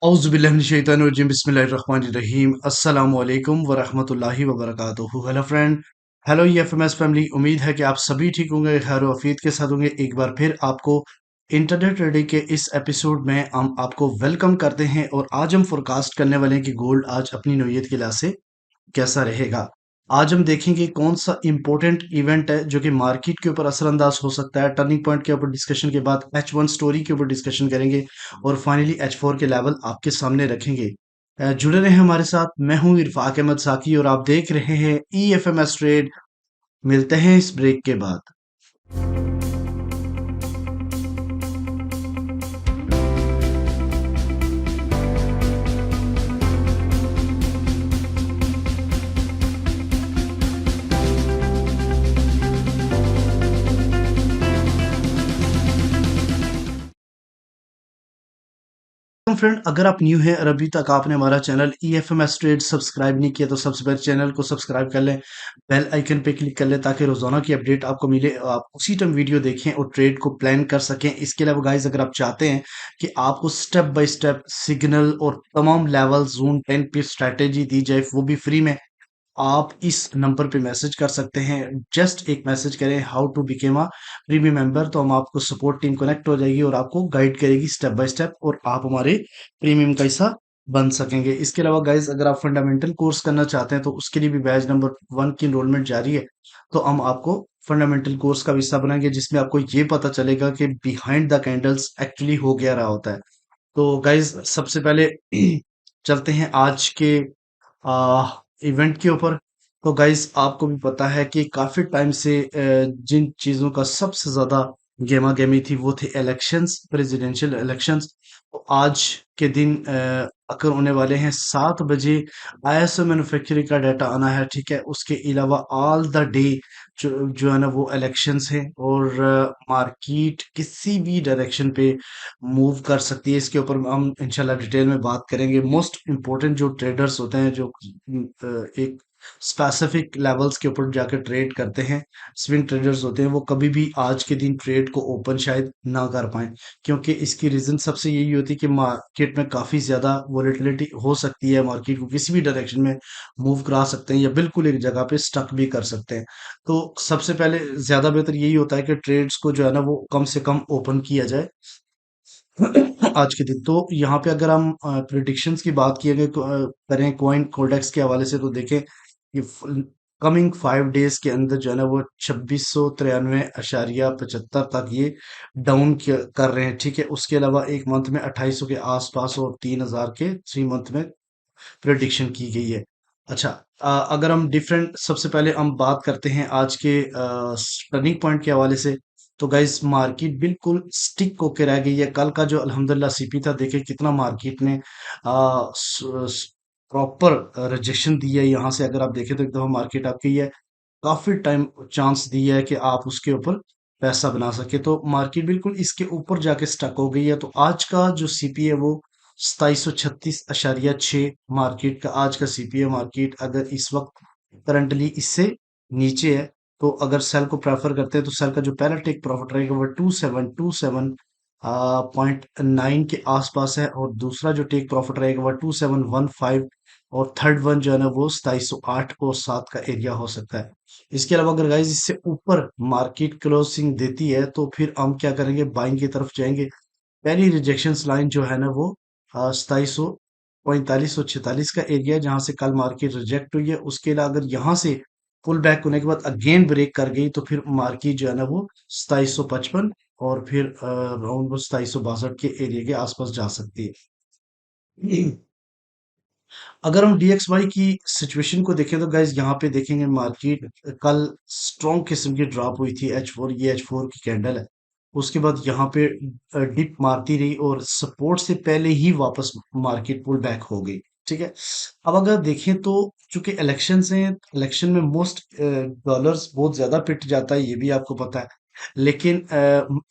औज़ुबिल्लाहिमिनश्शैतानिर्रजीम बिस्मिल्लाहिर्रहमानिर्रहीम अस्सलामु अलैकुम व रहमतुल्लाहि व बरकातुहू। Hello friend, hello EFMS family. उम्मीद है कि आप सभी ठीक होंगे, खैर आफियत के साथ होंगे। एक बार फिर आपको इंटरनेट ट्रेडिंग के इस एपिसोड में हम आपको वेलकम करते हैं और आज हम फोरकास्ट करने वाले हैं कि गोल्ड आज अपनी नौयत के लिहाज से कैसा रहेगा। आज हम देखेंगे कौन सा इंपॉर्टेंट इवेंट है जो कि मार्केट के ऊपर असरअंदाज हो सकता है। टर्निंग पॉइंट के ऊपर डिस्कशन के बाद H1 स्टोरी के ऊपर डिस्कशन करेंगे और फाइनली H4 के लेवल आपके सामने रखेंगे। जुड़े रहे हमारे साथ। मैं हूं इरफाक अहमद साकी और आप देख रहे हैं EFMS ट्रेड। मिलते हैं इस ब्रेक के बाद। तो फ्रेंड, अगर आप न्यू हैं और अभी तक आपने हमारा चैनल EFMS ट्रेड सब्सक्राइब नहीं किया तो सबसे पहले चैनल को सब्सक्राइब कर लें, बेल आइकन पे क्लिक कर लें ताकि रोजाना की अपडेट आपको मिले, आप उसी टाइम वीडियो देखें और ट्रेड को प्लान कर सकें। इसके अलावा गाइस, अगर आप चाहते हैं कि आपको स्टेप बाय स्टेप सिग्नल और तमाम लेवल जोन 10 पे स्ट्रैटेजी दी जाए वो भी फ्री में, आप इस नंबर पे मैसेज कर सकते हैं। जस्ट एक मैसेज करें how to became a premium member, तो हम आपको सपोर्ट टीम कनेक्ट हो जाएगी और आपको गाइड करेगी स्टेप बाय स्टेप और आप हमारे प्रीमियम का हिस्सा बन सकेंगे। इसके अलावा गाइज, अगर आप फंडामेंटल कोर्स करना चाहते हैं तो उसके लिए भी बैच नंबर 1 की इनरोलमेंट जारी है। तो हम आपको फंडामेंटल कोर्स का भी हिस्सा बनाएंगे जिसमें आपको ये पता चलेगा कि बिहाइंड द कैंडल्स एक्चुअली हो क्या रहा होता है। तो गाइज, सबसे पहले चलते हैं आज के इवेंट के ऊपर। तो गाइस, आपको भी पता है कि काफी टाइम से जिन चीजों का सबसे ज्यादा गेमा गेमी थी वो थे इलेक्शंस, प्रेसिडेंशियल इलेक्शंस। तो आज के दिन अकर होने वाले हैं 7 बजे। ISO मैन्युफैक्चरिंग का डाटा आना है, ठीक है। उसके अलावा ऑल द डे जो है ना वो इलेक्शंस है और मार्केट किसी भी डायरेक्शन पे मूव कर सकती है। इसके ऊपर हम इंशाल्लाह डिटेल में बात करेंगे। मोस्ट इम्पोर्टेंट जो ट्रेडर्स होते हैं, जो एक स्पेसिफिक लेवल्स के ऊपर जाकर ट्रेड करते हैं, स्विंग ट्रेडर्स होते हैं, वो कभी भी आज के दिन ट्रेड को ओपन शायद ना कर पाए, क्योंकि इसकी रीजन सबसे यही होती है कि मार्केट में काफी ज्यादा वोलेटिलिटी हो सकती है। मार्केट को किसी भी डायरेक्शन में मूव करा सकते हैं या बिल्कुल एक जगह पे स्टक भी कर सकते हैं। तो सबसे पहले ज्यादा बेहतर यही होता है कि ट्रेड्स को जो है ना वो कम से कम ओपन किया जाए आज के दिन। तो यहाँ पे अगर हम प्रिडिक्शंस की बात की, अगर करें कॉइन कोडेक्स के हवाले से, तो देखें कि कमिंग 5 डेज के अंदर जो है ना वो 2693.75 तक ये डाउन कर रहे हैं, ठीक है। उसके अलावा एक मंथ में 2800 के आसपास और 3000 के 3 मंथ में प्रिडिक्शन की गई है। अच्छा, अगर हम डिफरेंट, सबसे पहले हम बात करते हैं आज के टर्निंग पॉइंट के हवाले से। तो गाइस, मार्केट बिल्कुल स्टिक होके रह गई है। कल का जो अल्हम्दुलिल्लाह सीपी था, देखे कितना मार्केट ने प्रॉपर रिजेक्शन दी है। यहाँ से अगर आप देखें तो एक दफा मार्केट आपकी है, काफी टाइम चांस दिया है कि आप उसके ऊपर पैसा बना सके। तो मार्केट बिल्कुल इसके ऊपर जाके स्टक हो गई है। तो आज का जो सीपी है वो 2736.6 मार्केट का आज का सीपी है। मार्केट अगर इस वक्त करंटली इससे नीचे है, तो अगर सेल को प्रेफर करते हैं तो सेल का जो पहला टेक प्रॉफिट रहेगा वो 2727.9 के आसपास है और दूसरा जो टेक प्रॉफिट रहेगा वो 2715 और थर्ड वन जो है ना वो 2708 और 7 का एरिया हो सकता है। इसके अलावा अगर गाइस इससे ऊपर मार्केट क्लोजिंग देती है तो फिर हम क्या करेंगे, बाइंग की तरफ जाएंगे। पहली रिजेक्शन लाइन जो है ना वो 2745 का एरिया है जहां से कल मार्केट रिजेक्ट हुई है। उसके अलावा अगर यहाँ से पुल बैक होने के बाद अगेन ब्रेक कर गई तो फिर मार्केट जो है ना वो 2755 और फिर राउंड 2762 के एरिया के आसपास जा सकती है। अगर हम DXY की सिचुएशन को देखें तो गाइज यहाँ पे देखेंगे मार्केट कल स्ट्रॉन्ग किस्म की ड्रॉप हुई थी। H4, ये H4 की कैंडल है। उसके बाद यहाँ पे डिप मारती रही और सपोर्ट से पहले ही वापस मार्केट पुल बैक हो गई, ठीक है। अब अगर देखें तो चूंकि इलेक्शन हैं, इलेक्शन में मोस्ट डॉलर्स बहुत ज्यादा पिट जाता है, ये भी आपको पता है। लेकिन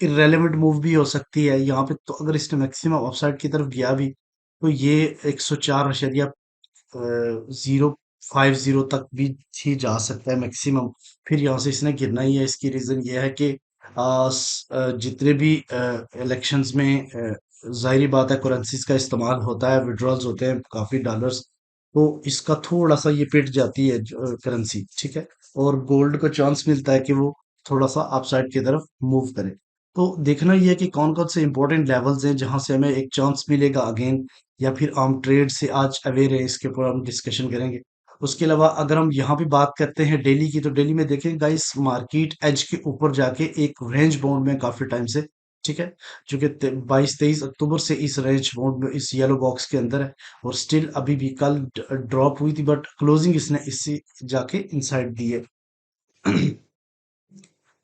इरेलीवेंट मूव भी हो सकती है यहाँ पे। तो अगर इसने मैक्सिमम अपसाइड की तरफ गया भी तो ये 104.050 तक भी ही जा सकता है मैक्सिमम। फिर यहाँ से इसने गिरना ही है। इसकी रीजन ये है कि जितने भी इलेक्शंस में ज़ाहिर बात है करेंसीज का इस्तेमाल होता है, विड्रॉल्स होते हैं काफ़ी डॉलर्स, तो इसका थोड़ा सा ये पिट जाती है करेंसी, ठीक है। और गोल्ड को चांस मिलता है कि वो थोड़ा सा अपसाइड की तरफ मूव करे। तो देखना ये है कि कौन कौन से इंपॉर्टेंट लेवल्स हैं जहां से हमें एक चांस मिलेगा अगेन, या फिर हम ट्रेड से आज अवेयर है, इसके ऊपर हम डिस्कशन करेंगे। उसके अलावा अगर हम यहाँ पे बात करते हैं डेली की, तो डेली में देखें गाइस मार्केट एज के ऊपर जाके एक रेंज बाउंड में काफी टाइम से, ठीक है, जो कि 22-23 अक्टूबर से इस रेंज बाउंड में इस येलो बॉक्स के अंदर है। और स्टिल अभी भी कल ड्रॉप हुई थी, बट क्लोजिंग इसने इससे जाके इनसाइड दी है।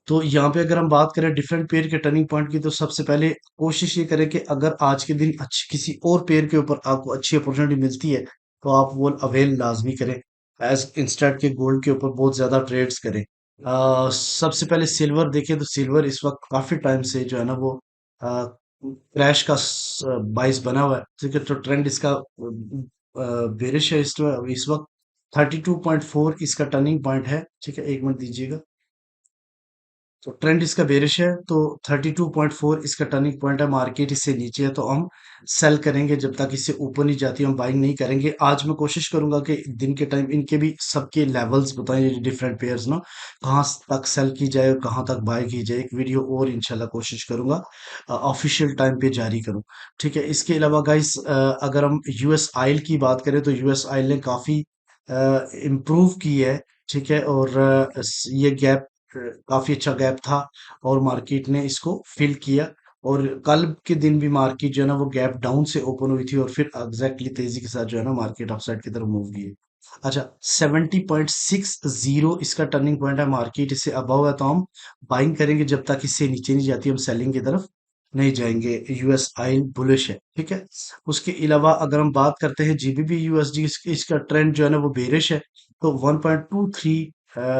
तो यहाँ पे अगर हम बात करें डिफरेंट पेयर के टर्निंग पॉइंट की, तो सबसे पहले कोशिश ये करें कि अगर आज के दिन अच्छी किसी और पेयर के ऊपर आपको अच्छी अपॉर्चुनिटी मिलती है, तो आप वो अवेल लाजमी करें, एज इंस्टेड के गोल्ड के ऊपर बहुत ज्यादा ट्रेड्स करें। सबसे पहले सिल्वर देखें, तो सिल्वर इस वक्त काफी टाइम से जो है ना वो क्रैश का बाइस बना हुआ है, ठीक है। तो ट्रेंड इसका बेरिश है इस वक्त 32.4 इसका टर्निंग पॉइंट है, ठीक है। एक मिनट दीजिएगा। तो ट्रेंड इसका बेरिश है, तो 32.4 इसका टर्निंग पॉइंट है, मार्केट इससे नीचे है तो हम सेल करेंगे, जब तक इससे ऊपर नहीं जाती हम बाइंग नहीं करेंगे। आज मैं कोशिश करूंगा कि दिन के टाइम इनके भी सबके लेवल्स बताएं, डिफरेंट पेयर्स ना, कहाँ तक सेल की जाए और कहाँ तक बाय की जाए, एक वीडियो और इंशाल्लाह कोशिश करूंगा ऑफिशियल टाइम पे जारी करूं, ठीक है। इसके अलावा गाइस अगर हम यूएस आयल की बात करें, तो यूएस आयल ने काफी इम्प्रूव की है, ठीक है। और ये गैप काफी अच्छा गैप था, और मार्केट ने इसको फिल किया। और कल के दिन भी मार्केट जो है ना वो गैप डाउन से ओपन हुई थी, और फिर एग्जैक्टली तेजी के साथ जो है ना मार्केट अपसाइड की तरफ मूव की है। अच्छा, 70.60 इसका टर्निंग पॉइंट है, मार्केट इससे अबव है तो हम बाइंग करेंगे, जब तक इससे नीचे नहीं जाती हम सेलिंग की तरफ नहीं जाएंगे। यूएस आयल बुलिश है, ठीक है। उसके अलावा अगर हम बात करते हैं जीबीपी यूएसडी, इसका ट्रेंड जो है ना वो बेरिश है। तो 1.23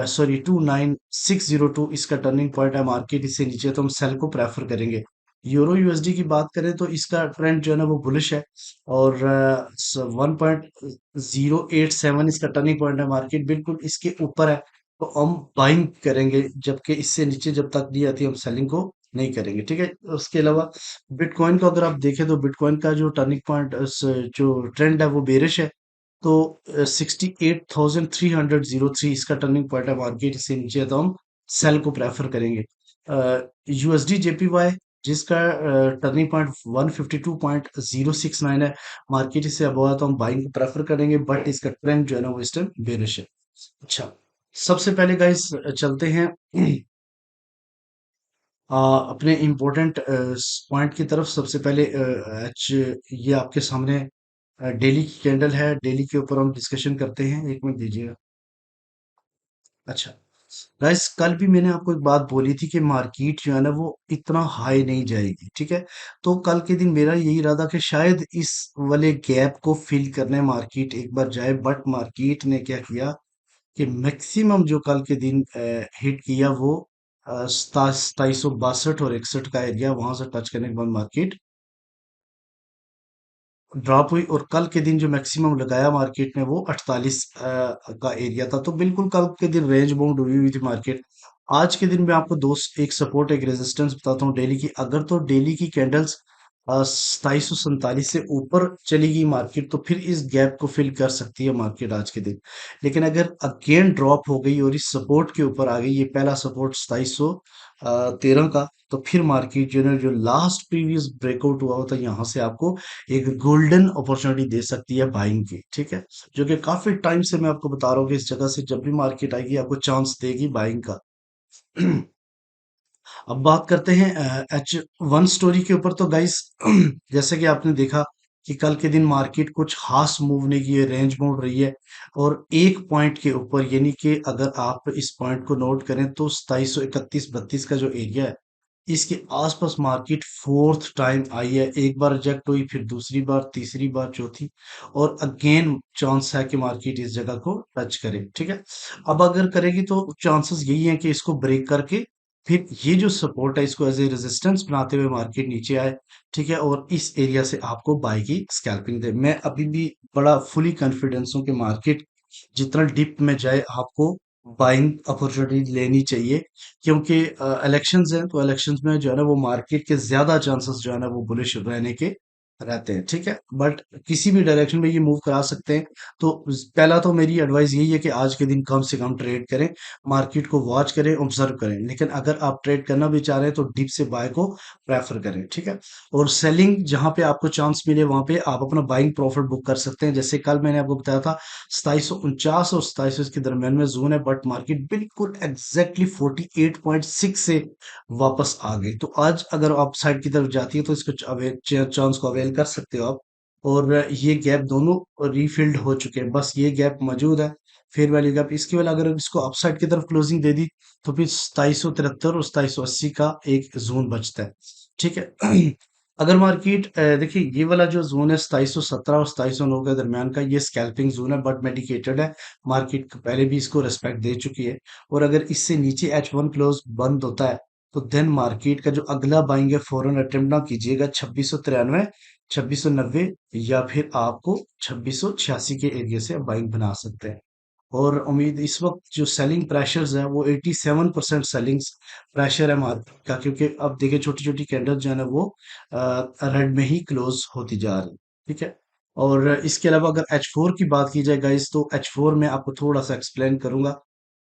सॉरी 29602 इसका टर्निंग पॉइंट है, मार्केट इससे नीचे है तो हम सेल को प्रेफर करेंगे। यूरो यूएसडी की बात करें तो इसका ट्रेंड जो है ना वो बुलिश है, और 1.087 इसका टर्निंग पॉइंट है, मार्केट बिल्कुल इसके ऊपर है तो हम बाइंग करेंगे, जबकि इससे नीचे जब तक नहीं आती हम सेलिंग को नहीं करेंगे, ठीक है। उसके अलावा बिटकॉइन को अगर आप देखें, तो बिटकॉइन का जो टर्निंग पॉइंट जो ट्रेंड है वो बेरिश है। तो 68,303 इसका टर्निंग पॉइंट है, मार्केट इससे नीचे है तो हम सेल को प्रेफर करेंगे। यूएसडी जेपीवाई जिसका टर्निंग पॉइंट 152.069 है, मार्केट इससे अबव है तो हम बाइंग को प्रेफर करेंगे, बट इसका ट्रेंड जो है ना वो इस टाइम बेरिश है। अच्छा, सबसे पहले गाइस चलते हैं अपने इम्पोर्टेंट पॉइंट की तरफ। सबसे पहले एच ये आपके सामने डेली की कैंडल है, डेली के ऊपर हम डिस्कशन करते हैं, एक मिनट दीजिएगा। अच्छा गाइस, कल भी मैंने आपको एक बात बोली थी कि मार्केट जो है ना वो इतना हाई नहीं जाएगी, ठीक है। तो कल के दिन मेरा यही इरादा कि शायद इस वाले गैप को फिल करने मार्केट एक बार जाए, बट मार्केट ने क्या किया कि मैक्सिमम जो कल के दिन हिट किया वो 2762 और 61 का एरिया, वहां से टच करने के बाद मार्केट ड्रॉप हुई। और कल के दिन जो मैक्सिमम लगाया मार्केट ने वो 48 का एरिया था, तो बिल्कुल कल के दिन रेंज बाउंड हुई हुई थी मार्केट। आज के दिन में आपको दो, एक सपोर्ट एक रेजिस्टेंस बताता हूँ डेली की। अगर तो डेली की कैंडल्स 2747 से ऊपर चली गई मार्केट, तो फिर इस गैप को फिल कर सकती है मार्केट आज के दिन। लेकिन अगर अगेन ड्रॉप हो गई और इस सपोर्ट के ऊपर आ गई, ये पहला सपोर्ट 2713 का, तो फिर मार्केट जो है जो लास्ट प्रीवियस ब्रेकआउट हुआ होता है यहाँ से आपको एक गोल्डन अपॉर्चुनिटी दे सकती है बाइंग की, ठीक है। जो कि काफी टाइम से मैं आपको बता रहा हूँ कि इस जगह से जब भी मार्केट आएगी आपको चांस देगी बाइंग का। अब बात करते हैं एच वन स्टोरी के ऊपर। तो गाइस जैसे कि आपने देखा कि कल के दिन मार्केट कुछ खास मूव नहीं की है, रेंज मोड़ रही है। और एक पॉइंट के ऊपर, यानी कि अगर आप इस पॉइंट को नोट करें तो 2731-32 का जो एरिया है, इसके आसपास मार्केट फोर्थ टाइम आई है। एक बार रिजेक्ट हुई, फिर दूसरी बार, तीसरी बार, चौथी, और अगेन चांस है कि मार्केट इस जगह को टच करे, ठीक है। अब अगर करेगी तो चांसेस यही है कि इसको ब्रेक करके फिर ये जो सपोर्ट है इसको एज ए रेजिस्टेंस बनाते हुए मार्केट नीचे आए, ठीक है। और इस एरिया से आपको बाई की स्कैल्पिंग दे। मैं अभी भी बड़ा फुली कॉन्फिडेंस हूं कि मार्केट जितना डिप में जाए आपको बाइंग अपॉर्चुनिटी लेनी चाहिए, क्योंकि इलेक्शंस हैं तो इलेक्शंस में जो है ना वो मार्केट के ज्यादा चांसेस जो है ना वो बुलिश रहने के रहते हैं, ठीक है। बट किसी भी डायरेक्शन में ये मूव करा सकते हैं। तो पहला तो मेरी एडवाइस यही है कि आज के दिन कम से कम ट्रेड करें, मार्केट को वॉच करें, ऑब्जर्व करें। लेकिन अगर आप ट्रेड करना भी चाह रहे हैं तो डीप से बाय को प्रेफर करें, ठीक है। और सेलिंग जहां पे आपको चांस मिले वहां पे आप अपना बाइंग प्रॉफिट बुक कर सकते हैं। जैसे कल मैंने आपको बताया था 2749 और 2700 के दरमियान में जोन है, बट मार्केट बिल्कुल एग्जैक्टली 48.6 से वापस आ गई। तो आज अगर आप साइड की तरफ जाती है तो इसको चांस को अवेल कर सकते हो आप। और ये गैप दोनों रीफिल्ड हो चुके हैं, बस ये गैप मौजूद है, फेयर वैल्यू गैप। इसके वाला अगर इसको अपसाइड की तरफ क्लोजिंग दे दी तो फिर 2773 और 2780 का एक जोन बचता है, ठीक है। अगर मार्केट देखिए ये वाला जो जोन है 2717 और 2709 के दरमियान का, ये स्कैल्पिंग जोन है बट मेडिकेटेड है। मार्केट पहले भी इसको रिस्पेक्ट दे चुकी है। और अगर इससे नीचे H1 क्लोज बंद होता है तो देन मार्केट का जो अगला बाइंग है फौरन अटेम्प्ट ना कीजिएगा 2693, 2690, या फिर आपको 2686 के एरिया से बाइंग बना सकते हैं। और उम्मीद इस वक्त जो सेलिंग प्रेशर्स है वो 87% सेलिंग प्रेशर है मार्केट का, क्योंकि अब देखिए छोटी छोटी कैंडल जो है ना वो रेड में ही क्लोज होती जा रही, ठीक है। और इसके अलावा अगर H4 की बात की जाए गाइस, तो H4 में आपको थोड़ा सा एक्सप्लेन करूंगा,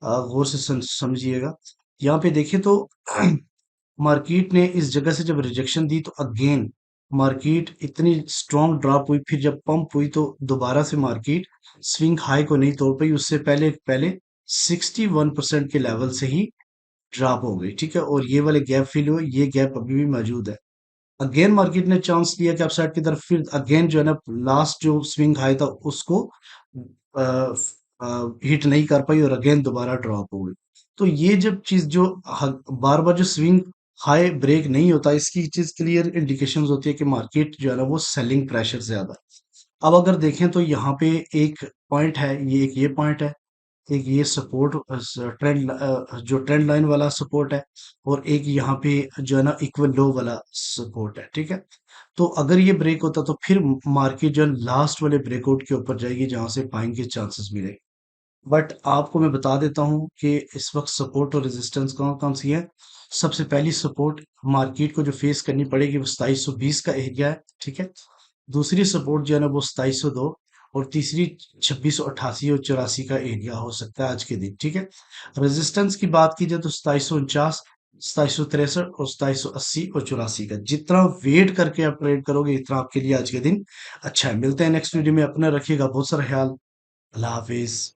गौर से समझिएगा। यहाँ पे देखिए तो मार्केट ने इस जगह से जब रिजेक्शन दी तो अगेन मार्केट इतनी स्ट्रॉन्ग ड्रॉप हुई, फिर जब पंप हुई तो दोबारा से मार्केट स्विंग हाई को नहीं तोड़ पाई, उससे पहले पहले 61% के लेवल से ही ड्रॉप हो गई, ठीक है। और ये वाले गैप फिल हुए, ये गैप अभी भी मौजूद है। अगेन मार्केट ने चांस लिया कि अपसाइड की तरफ, फिर अगेन जो है ना लास्ट जो स्विंग हाई था उसको हिट नहीं कर पाई और अगेन दोबारा ड्रॉप हो गई। तो ये जब चीज जो बार बार जो स्विंग हाई ब्रेक नहीं होता, इसकी चीज क्लियर इंडिकेशंस होती है कि मार्केट जो है ना वो सेलिंग प्रेशर से ज्यादा है। अब अगर देखें तो यहाँ पे एक पॉइंट है, ये एक ये पॉइंट है, एक ये सपोर्ट ट्रेंड जो ट्रेंड लाइन वाला सपोर्ट है, और एक यहाँ पे जो है ना इक्वल लो वाला सपोर्ट है, ठीक है। तो अगर ये ब्रेक होता तो फिर मार्केट जो है लास्ट वाले ब्रेकआउट के ऊपर जाएगी जहां से बाइंग के चांसेस मिलेंगे। बट आपको मैं बता देता हूँ कि इस वक्त सपोर्ट और रेजिस्टेंस कौन कौन सी है। सबसे पहली सपोर्ट मार्केट को जो फेस करनी पड़ेगी वो 2720 का एरिया है, ठीक है। दूसरी सपोर्ट जो है ना वो 2702, और तीसरी 2688 और 84 का एरिया हो सकता है आज के दिन, ठीक है। रेजिस्टेंस की बात की जाए तो 2749, 2763 और 2780 और 84 का। जितना वेट करके आप ट्रेड करोगे इतना आपके लिए आज के दिन अच्छा है। मिलते हैं नेक्स्ट वीडियो में, अपना रखिएगा बहुत सारा ख्याल। अल्लाह हाफिज।